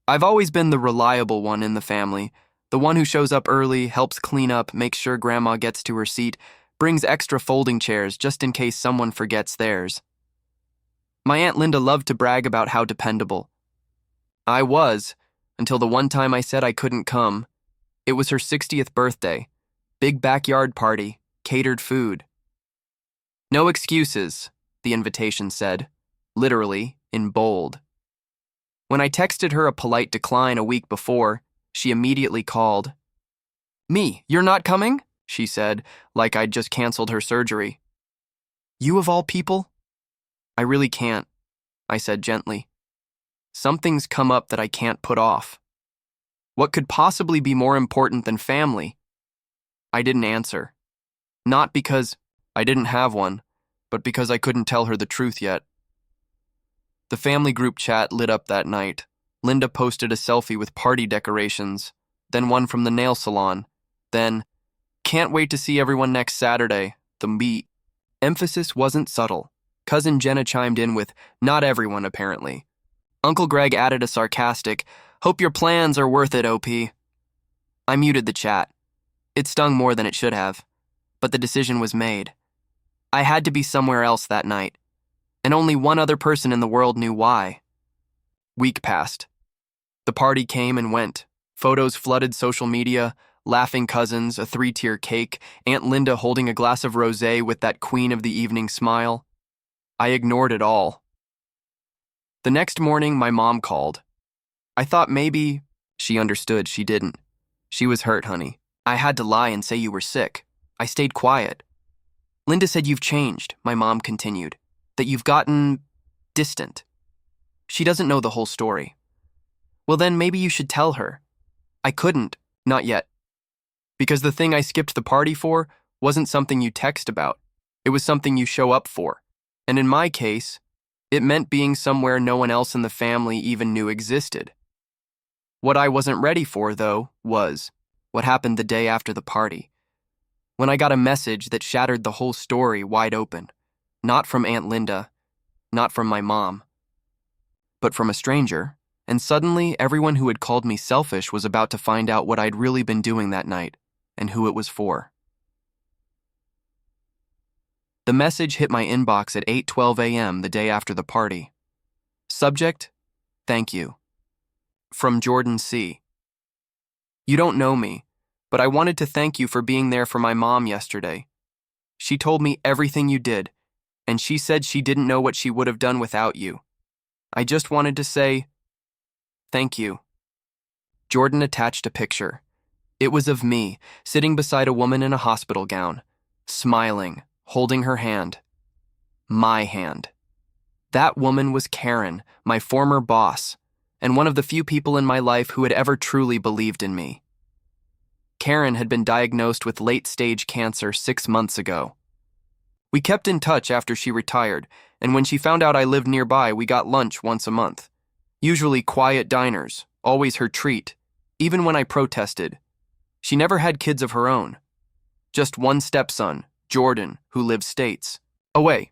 I've always been the reliable one in the family, the one who shows up early, helps clean up, makes sure Grandma gets to her seat, brings extra folding chairs just in case someone forgets theirs. My Aunt Linda loved to brag about how dependable I was, until the one time I said I couldn't come. It was her 60th birthday. Big backyard party, catered food. No excuses, the invitation said, literally in bold. When I texted her a polite decline a week before, she immediately called. "Me, you're not coming?" she said, like I'd just canceled her surgery. "You of all people?" "I really can't," I said gently. "Something's come up that I can't put off." "What could possibly be more important than family?" I didn't answer. Not because I didn't have one, but because I couldn't tell her the truth yet. The family group chat lit up that night. Linda posted a selfie with party decorations, then one from the nail salon, then, "Can't wait to see everyone next Saturday, the meet." Emphasis wasn't subtle. Cousin Jenna chimed in with, "Not everyone, apparently." Uncle Greg added a sarcastic, "Hope your plans are worth it, OP." I muted the chat. It stung more than it should have, but the decision was made. I had to be somewhere else that night, and only one other person in the world knew why. Week passed. The party came and went. Photos flooded social media, laughing cousins, a 3-tier cake, Aunt Linda holding a glass of rosé with that queen of the evening smile. I ignored it all. The next morning, my mom called. I thought maybe she understood. She didn't. She was hurt, honey. I had to lie and say you were sick. I stayed quiet. "Linda said you've changed," my mom continued, "that you've gotten distant. She doesn't know the whole story." "Well, then maybe you should tell her." I couldn't, not yet. Because the thing I skipped the party for wasn't something you text about. It was something you show up for. And in my case, it meant being somewhere no one else in the family even knew existed. What I wasn't ready for, though, was what happened the day after the party. When I got a message that shattered the whole story wide open. Not from Aunt Linda, not from my mom, but from a stranger, and suddenly everyone who had called me selfish was about to find out what I'd really been doing that night and who it was for. The message hit my inbox at 8:12 a.m. the day after the party. Subject, "Thank you." From Jordan C. "You don't know me, but I wanted to thank you for being there for my mom yesterday. She told me everything you did, and she said she didn't know what she would have done without you. I just wanted to say, thank you." Jordan attached a picture. It was of me, sitting beside a woman in a hospital gown, smiling, holding her hand. My hand. That woman was Karen, my former boss, and one of the few people in my life who had ever truly believed in me. Karen had been diagnosed with late-stage cancer 6 months ago. We kept in touch after she retired, and when she found out I lived nearby, we got lunch once a month. Usually quiet diners, always her treat, even when I protested. She never had kids of her own. Just one stepson, Jordan, who lives states away.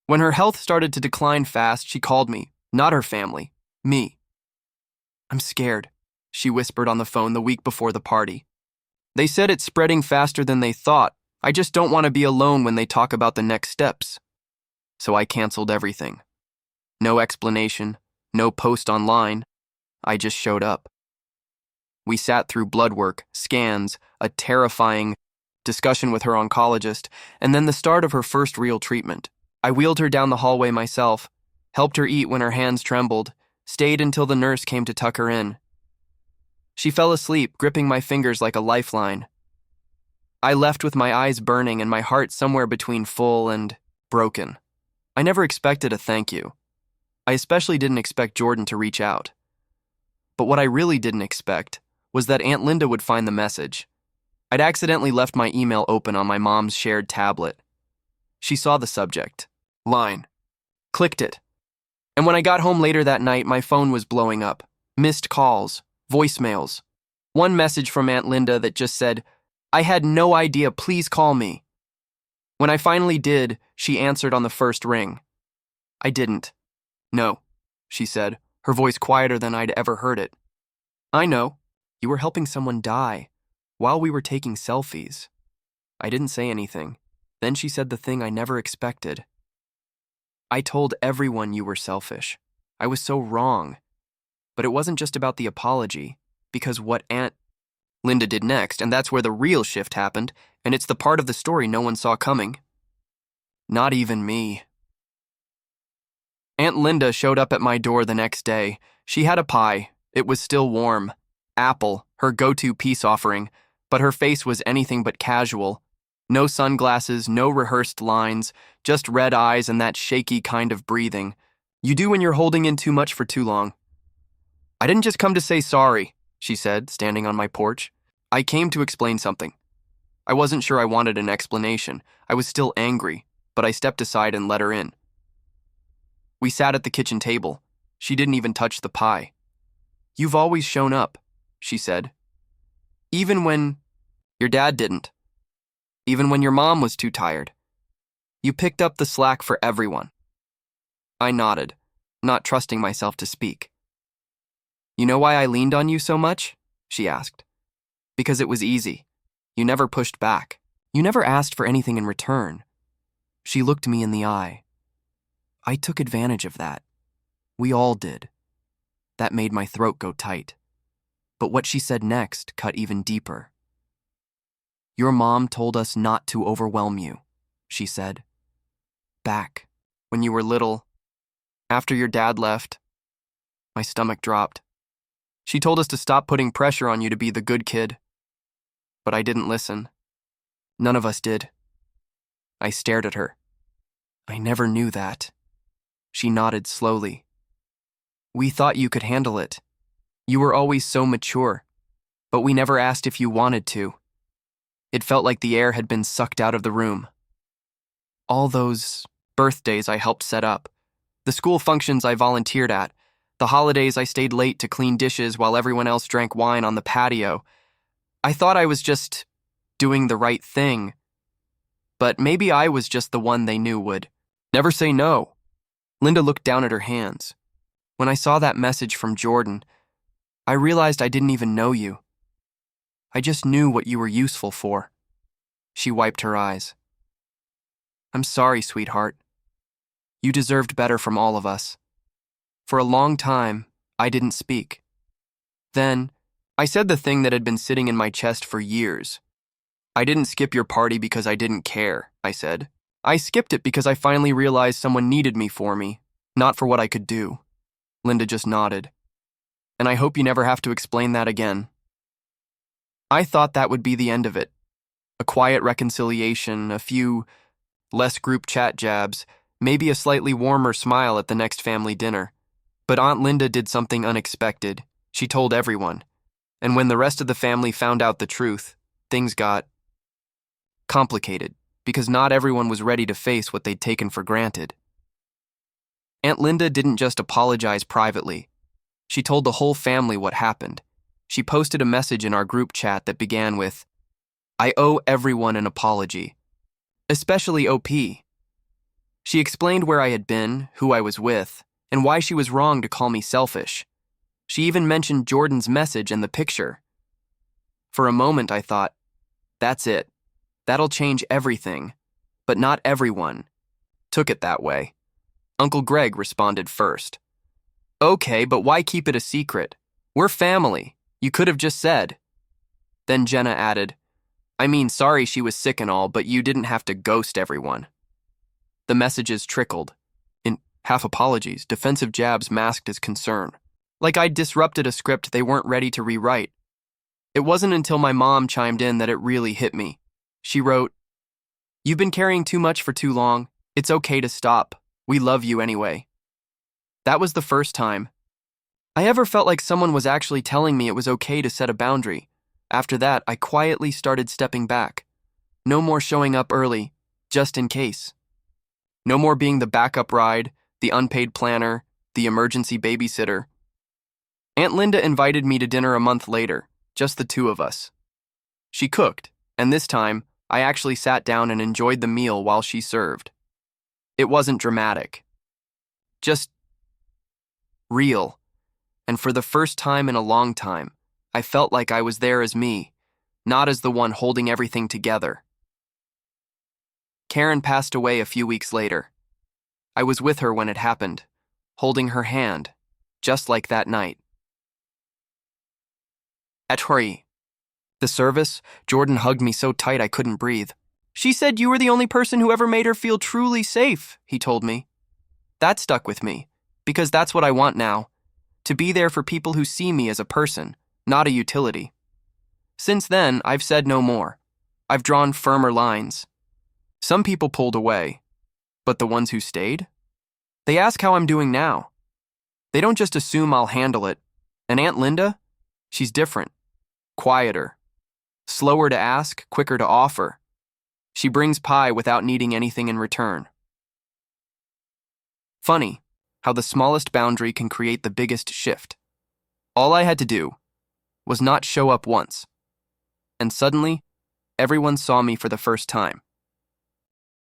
When her health started to decline fast, she called me, not her family, me. "I'm scared," she whispered on the phone the week before the party. "They said it's spreading faster than they thought. I just don't want to be alone when they talk about the next steps." So I canceled everything. No explanation, no post online. I just showed up. We sat through blood work, scans, a terrifying discussion with her oncologist, and then the start of her first real treatment. I wheeled her down the hallway myself, helped her eat when her hands trembled, stayed until the nurse came to tuck her in. She fell asleep, gripping my fingers like a lifeline. I left with my eyes burning and my heart somewhere between full and broken. I never expected a thank you. I especially didn't expect Jordan to reach out. But what I really didn't expect was that Aunt Linda would find the message. I'd accidentally left my email open on my mom's shared tablet. She saw the subject line, clicked it. And when I got home later that night, my phone was blowing up. Missed calls, voicemails. One message from Aunt Linda that just said, "I had no idea, please call me." When I finally did, she answered on the first ring. I didn't. "No," she said, her voice quieter than I'd ever heard it. I know. You were helping someone die while we were taking selfies. I didn't say anything. Then she said the thing I never expected. I told everyone you were selfish. I was so wrong. But it wasn't just about the apology, because what Aunt Linda did next, and that's where the real shift happened, and it's the part of the story no one saw coming. Not even me. Aunt Linda showed up at my door the next day. She had a pie. It was still warm. Apple, her go-to peace offering, but her face was anything but casual. No sunglasses, no rehearsed lines, just red eyes and that shaky kind of breathing you do when you're holding in too much for too long. I didn't just come to say sorry, she said, standing on my porch. I came to explain something. I wasn't sure I wanted an explanation. I was still angry, but I stepped aside and let her in. We sat at the kitchen table. She didn't even touch the pie. You've always shown up, she said. Even when your dad didn't. Even when your mom was too tired. You picked up the slack for everyone. I nodded, not trusting myself to speak. You know why I leaned on you so much? She asked. Because it was easy. You never pushed back. You never asked for anything in return. She looked me in the eye. I took advantage of that. We all did. That made my throat go tight. But what she said next cut even deeper. Your mom told us not to overwhelm you, she said. Back, when you were little, after your dad left, my stomach dropped. She told us to stop putting pressure on you to be the good kid. But I didn't listen. None of us did. I stared at her. I never knew that. She nodded slowly. We thought you could handle it. You were always so mature, but we never asked if you wanted to. It felt like the air had been sucked out of the room. All those birthdays I helped set up, the school functions I volunteered at, the holidays I stayed late to clean dishes while everyone else drank wine on the patio. I thought I was just doing the right thing, but maybe I was just the one they knew would never say no. Linda looked down at her hands. When I saw that message from Jordan, I realized I didn't even know you. I just knew what you were useful for. She wiped her eyes. I'm sorry, sweetheart. You deserved better from all of us. For a long time, I didn't speak. Then, I said the thing that had been sitting in my chest for years. I didn't skip your party because I didn't care, I said. I skipped it because I finally realized someone needed me for me, not for what I could do. Linda just nodded. And I hope you never have to explain that again. I thought that would be the end of it. A quiet reconciliation, a few less group chat jabs, maybe a slightly warmer smile at the next family dinner. But Aunt Linda did something unexpected. She told everyone. And when the rest of the family found out the truth, things got complicated, because not everyone was ready to face what they'd taken for granted. Aunt Linda didn't just apologize privately. She told the whole family what happened. She posted a message in our group chat that began with, I owe everyone an apology, especially OP. She explained where I had been, who I was with, and why she was wrong to call me selfish. She even mentioned Jordan's message and the picture. For a moment, I thought, that's it. That'll change everything. But not everyone took it that way. Uncle Greg responded first. Okay, but why keep it a secret? We're family. You could have just said. Then Jenna added, I mean, sorry she was sick and all, but you didn't have to ghost everyone. The messages trickled. In half apologies, defensive jabs masked as concern. Like I'd disrupted a script they weren't ready to rewrite. It wasn't until my mom chimed in that it really hit me. She wrote, You've been carrying too much for too long. It's okay to stop. We love you anyway. That was the first time I ever felt like someone was actually telling me it was okay to set a boundary. After that, I quietly started stepping back. No more showing up early, just in case. No more being the backup ride, the unpaid planner, the emergency babysitter. Aunt Linda invited me to dinner a month later, just the two of us. She cooked, and this time, I actually sat down and enjoyed the meal while she served. It wasn't dramatic. Just real. And for the first time in a long time, I felt like I was there as me, not as the one holding everything together. Karen passed away a few weeks later. I was with her when it happened, holding her hand, just like that night. At the service, Jordan hugged me so tight I couldn't breathe. She said you were the only person who ever made her feel truly safe, he told me. That stuck with me, because that's what I want now, to be there for people who see me as a person, not a utility. Since then, I've said no more. I've drawn firmer lines. Some people pulled away, but the ones who stayed? They ask how I'm doing now. They don't just assume I'll handle it. And Aunt Linda? She's different. Quieter. Slower to ask, quicker to offer. She brings pie without needing anything in return. Funny how the smallest boundary can create the biggest shift. All I had to do was not show up once. And suddenly, everyone saw me for the first time.